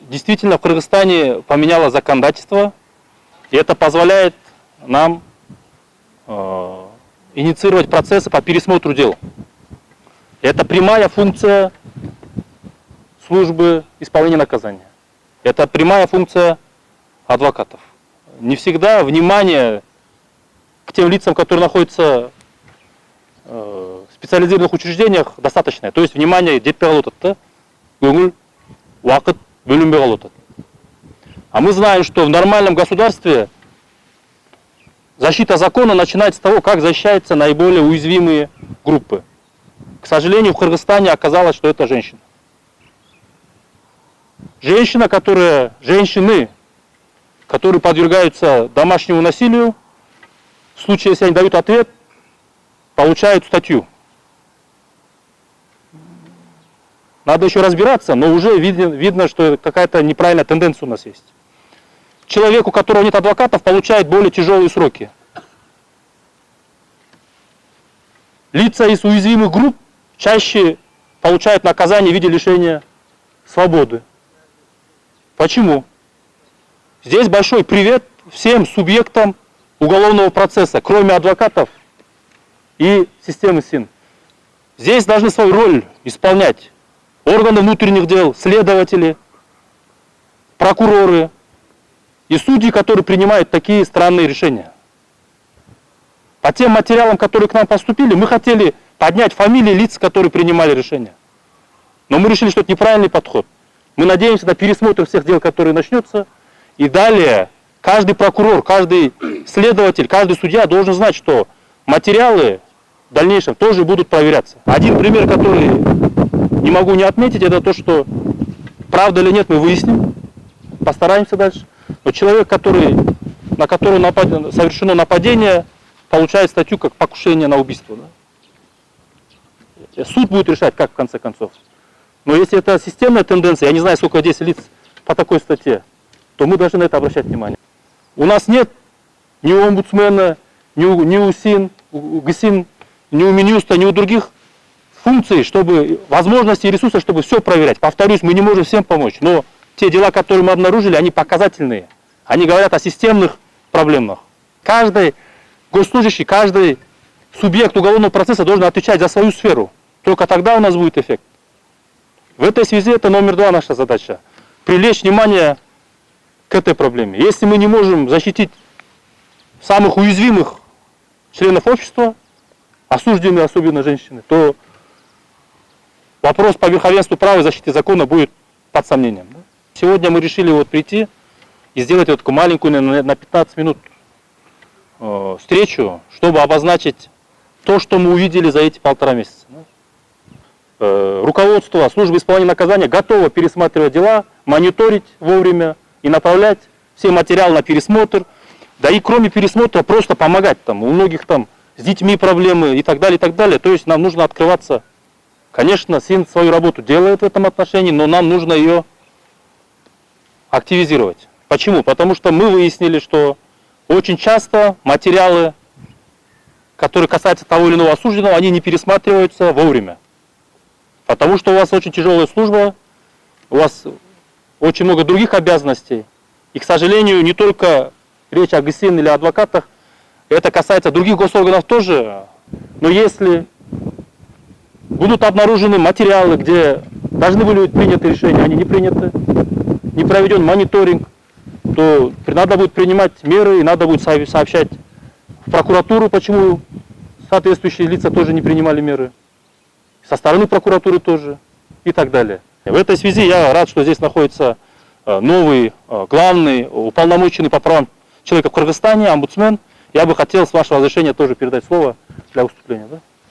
действительно в Кыргызстане поменялось законодательство, и это позволяет нам инициировать процессы по пересмотру дел. Это прямая функция службы исполнения наказания. Это прямая функция адвокатов. Не всегда внимание к тем лицам, которые находятся в специализированных учреждениях, достаточное. То есть внимание жетпей калып атат, көңүл, уақыт бөлінбей калып атат. А мы знаем, что в нормальном государстве защита закона начинается с того, как защищаются наиболее уязвимые группы. К сожалению, в Кыргызстане оказалось, что это женщина. Женщины, которые подвергаются домашнему насилию, в случае, если они дают ответ, получают статью. Надо еще разбираться, но уже видно, что какая-то неправильная тенденция у нас есть. Человек, у которого нет адвокатов, получает более тяжелые сроки. Лица из уязвимых групп чаще получают наказание в виде лишения свободы. Почему? Здесь большой привет всем субъектам уголовного процесса, кроме адвокатов и системы СИН. Здесь должны свою роль исполнять органы внутренних дел, следователи, прокуроры и судьи, которые принимают такие странные решения. По тем материалам, которые к нам поступили, мы хотели поднять фамилии лиц, которые принимали решения. Но мы решили, что это неправильный подход. Мы надеемся на пересмотр всех дел, которые начнется. И далее каждый прокурор, каждый следователь, каждый судья должен знать, что материалы в дальнейшем тоже будут проверяться. Один пример, который не могу не отметить, это то, что правда или нет, мы выясним. Постараемся дальше. Но человек, на которого совершено нападение, получает статью как покушение на убийство. Да? Суд будет решать, как в конце концов. Но если это системная тенденция, я не знаю, сколько здесь лиц по такой статье, то мы должны на это обращать внимание. У нас нет ни у омбудсмена, ни у СИН, у ГСИН, ни у Минюста, ни у других функций, возможностей и ресурсов, чтобы все проверять. Повторюсь, мы не можем всем помочь, но те дела, которые мы обнаружили, они показательные. Они говорят о системных проблемах. Каждый госслужащий, каждый субъект уголовного процесса должен отвечать за свою сферу. Только тогда у нас будет эффект. В этой связи это номер 2 наша задача. Привлечь внимание к этой проблеме. Если мы не можем защитить самых уязвимых членов общества, осужденные, особенно женщины, то вопрос по верховенству права и защите закона будет под сомнением. Сегодня мы решили прийти и сделать такую маленькую на 15 минут встречу, чтобы обозначить то, что мы увидели за эти 1,5 месяца. Руководство службы исполнения наказания готово пересматривать дела, мониторить вовремя и направлять все материалы на пересмотр. Да и кроме пересмотра просто помогать. У многих с детьми проблемы и так далее, и так далее. То есть нам нужно открываться. Конечно, СИН свою работу делает в этом отношении, но нам нужно ее активизировать. Почему? Потому что мы выяснили, что очень часто материалы, которые касаются того или иного осужденного, они не пересматриваются вовремя. Потому что у вас очень тяжелая служба, у вас очень много других обязанностей. И, к сожалению, не только речь о ГСИН или адвокатах, это касается других госорганов тоже. Но если будут обнаружены материалы, где должны были быть приняты решения, они не приняты, не проведен мониторинг, то надо будет принимать меры и надо будет сообщать в прокуратуру, почему соответствующие лица тоже не принимали меры. Со стороны прокуратуры тоже и так далее. В этой связи я рад, что здесь находится новый, главный, уполномоченный по правам человека в Кыргызстане, омбудсмен. Я бы хотел, с вашего разрешения, тоже передать слово для выступления. Да?